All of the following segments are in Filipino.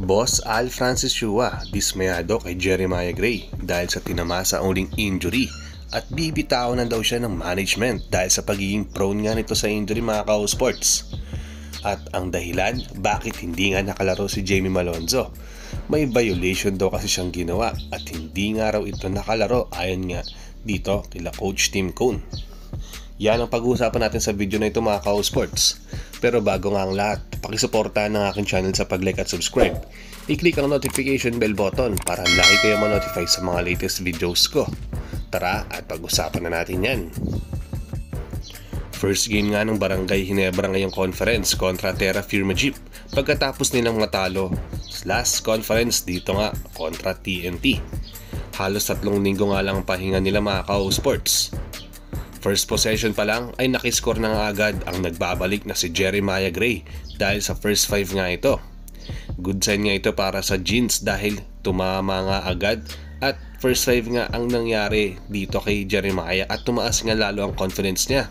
Boss Al Francis Chua dismayado kay Jeremiah Gray dahil sa tinamasa uling injury at bibitaw na daw siya ng management dahil sa pagiging prone nga nito sa injury mga ka-sports. At ang dahilan bakit hindi nga nakalaro si Jamie Malonzo, may violation daw kasi siyang ginawa at hindi nga raw ito nakalaro ayon nga dito kila Coach Tim Cone. Yan ang pag-uusapan natin sa video na ito mga ka-sports. Pero bago nga ang lahat, pakisuportahan ng aking channel sa pag-like at subscribe. I-click ang notification bell button para lagi kayo ma-notify sa mga latest videos ko. Tara at pag-usapan na natin yan. First game nga ng Barangay Ginebra ngayong conference kontra Terra Firma Jeep pagkatapos nilang matalo last conference dito nga kontra TNT. Halos 3 linggo nga lang ang pahinga nila mga ka-sports. First possession pa lang ay nakiscore na nga agad ang nagbabalik na si Jeremiah Gray dahil sa first 5 nga ito. Good sign nga ito para sa Jeans dahil tumama nga agad at first 5 nga ang nangyari dito kay Jeremiah at tumaas nga lalo ang confidence niya.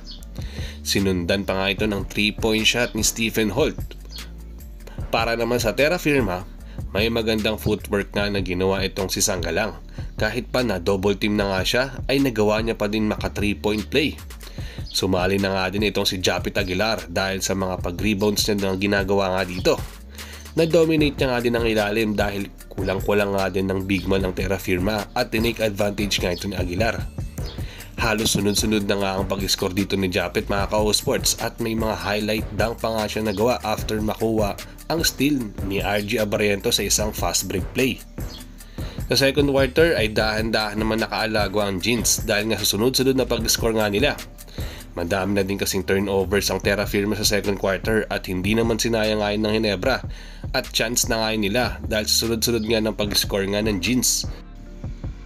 Sinundan pa nga ito ng 3-point shot ni Stephen Holt. Para naman sa Terra Firma, may magandang footwork nga na ginawa itong si Sanggalang. Kahit pa na double team na nga siya, ay nagawa niya pa din maka 3-point play. Sumali na nga din itong si Japit Aguilar dahil sa mga pag-rebounds niya na ginagawa nga dito. Na-dominate niya nga din ang ilalim dahil kulang-kulang nga din ng big man ng Terra Firma at tinake advantage nga ito ni Aguilar. Halos sunod-sunod na nga ang pag-score dito ni Japit mga ka-sports at may mga highlight dunk pa nga siya nagawa after makuha ang steal ni RG Abariento sa isang fast break play. Sa second quarter ay dahan-dahan naman nakaalago ang Jeans dahil nga sa sunod-sunod na pag-score nga nila. Madami na din kasing turnovers ang Terra Firma sa second quarter at hindi naman sinayang-ayon ng Ginebra at chance na ngayon nila dahil sa sunod-sunod nga ng pag-score nga ng Jeans.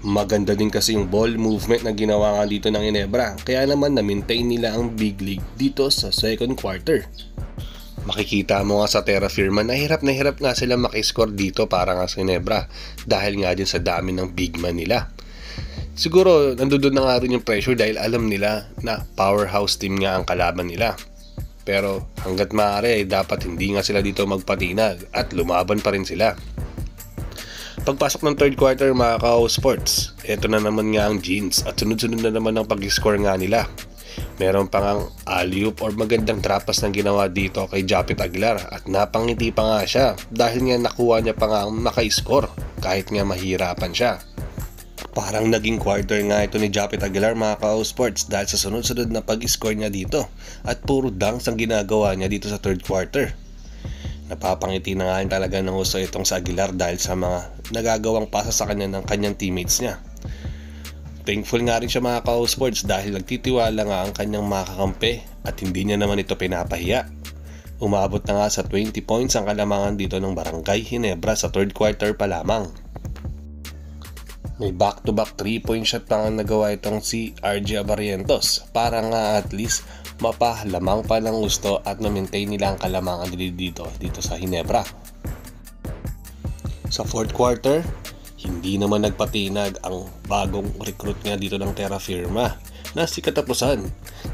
Maganda din kasi yung ball movement na ginawa nga dito ng Ginebra kaya naman na-maintain nila ang big league dito sa second quarter. Makikita mo nga sa Terra Firma na hirap nga sila makiscore dito para nga sa Ginebra dahil nga din sa dami ng big man nila. Siguro nandoon na nga rin yung pressure dahil alam nila na powerhouse team nga ang kalaban nila. Pero hanggat maaari ay dapat hindi nga sila dito magpatinag at lumaban pa rin sila. Pagpasok ng third quarter mga ka-sports, eto na naman nga ang Jeans at sunod-sunod na naman ang pag-score nga nila. Meron pa ngang alley-oop or magandang trapas na ginawa dito kay Japit Aguilar at napangiti pa nga siya dahil nga nakuha niya pa nga ang maka-score kahit nga mahirapan siya. Parang naging quarter nga ito ni Japit Aguilar mga ka-sports dahil sa sunod-sunod na pag-score niya dito at puro dunks ang ginagawa niya dito sa third quarter. Napapangiti na nga talaga ng husto itong sa Aguilar dahil sa mga nagagawang pasa sa kanya ng kanyang teammates niya. Thankful nga rin siya mga ka-sports dahil nagtitiwala nga ang kanyang makakampi at hindi niya naman ito pinapahiya. Umabot na nga sa 20 points ang kalamangan dito ng Barangay Ginebra sa third quarter pa lamang. May back-to-back 3-point shot pa nga nagawa itong si RG Abarientos para nga at least mapahalamang pa ng gusto at ma-maintain nila ang kalamangan dito sa Ginebra. Sa fourth quarter, hindi naman nagpatinag ang bagong recruit nga dito ng Terra Firma na si Katapusan.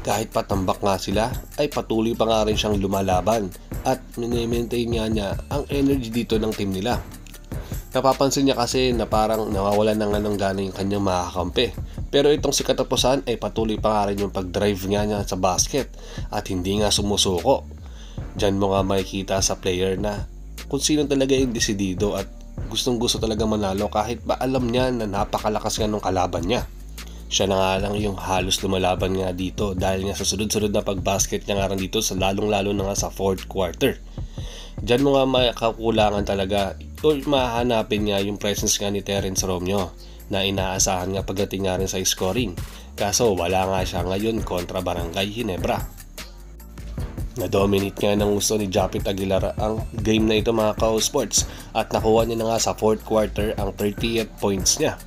Kahit patambak nga sila ay patuloy pa nga rin siyang lumalaban at mini-maintain nga niya ang energy dito ng team nila. Napapansin niya kasi na parang nawawala na nga ng gana yung kanyang makakampi. Pero itong si Katapusan ay patuloy pa nga rin yung pag-drive niya sa basket at hindi nga sumusuko. Diyan mo nga makikita sa player na kung sino talaga yung desidido at gustong-gusto talaga manalo kahit ba alam niya na napakalakas nga ng kalaban niya. Siya na nga lang yung halos lumalaban nga dito dahil nga sa sunod-sunod na pag-basket niya nga rin dito sa lalong-lalo na nga sa fourth quarter. Diyan mo nga makakulangan talaga o mahanapin nga yung presence nga ni Terence Romeo na inaasahan nga pagdating nga rin sa scoring. Kaso wala nga siya ngayon kontra Barangay Ginebra. Na-dominate nga ng gusto ni Japit Aguilar ang game na ito mga ka-sports at nakuha niya na nga sa fourth quarter ang 38 points niya.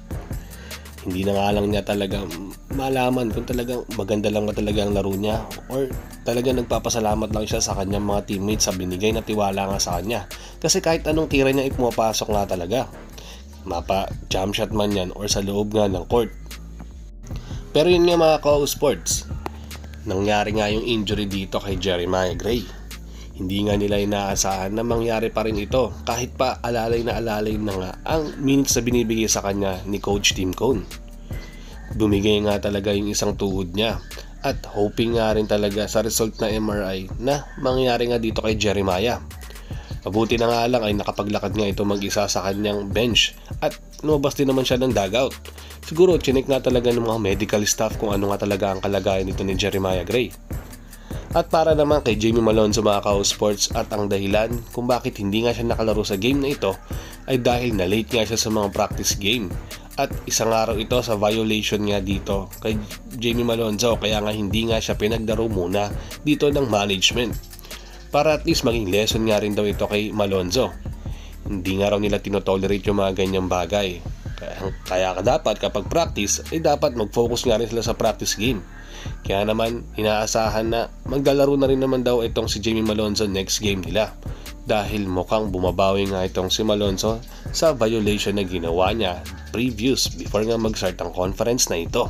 Hindi na nga lang niya talagang malaman kung talagang maganda lang ba talaga ang laro niya or talagang nagpapasalamat lang siya sa kanyang mga teammates sa binigay na tiwala nga sa kanya. Kasi kahit anong tira niya ay pumapasok nga talaga. Mapa jump shot man yan or sa loob nga ng court. Pero yun nga mga ka-sports, nangyari nga yung injury dito kay Jeremiah Gray. Hindi nga nila inaasahan na mangyari pa rin ito kahit pa alalay na nga ang minutes na binibigay sa kanya ni Coach Tim Cone. Bumigay nga talaga yung isang tuhod niya at hoping nga rin talaga sa result na MRI na mangyari nga dito kay Jeremiah. Mabuti na nga lang ay nakapaglakad nga ito mag-isa sa kanyang bench at lumabas din naman siya ng dugout. Siguro chinek nga talaga ng mga medical staff kung ano nga talaga ang kalagayan nito ni Jeremiah Gray. At para naman kay Jamie Malonzo mga Kaos Sports, at ang dahilan kung bakit hindi nga siya nakalaro sa game na ito ay dahil na late nga siya sa mga practice game. At isang araw ito sa violation nga dito kay Jamie Malonzo, kaya nga hindi nga siya pinaglaro muna dito ng management. Para at least maging lesson nga rin daw ito kay Malonzo. Hindi nga raw nila tinotolerate yung mga ganyang bagay. Kaya dapat kapag practice ay dapat mag-focus nga rin sila sa practice game. Kaya naman inaasahan na maglalaro na rin naman daw itong si Jamie Malonzo next game nila. Dahil mukhang bumabawi nga itong si Malonzo sa violation na ginawa niya previous before nga mag-start ang conference na ito.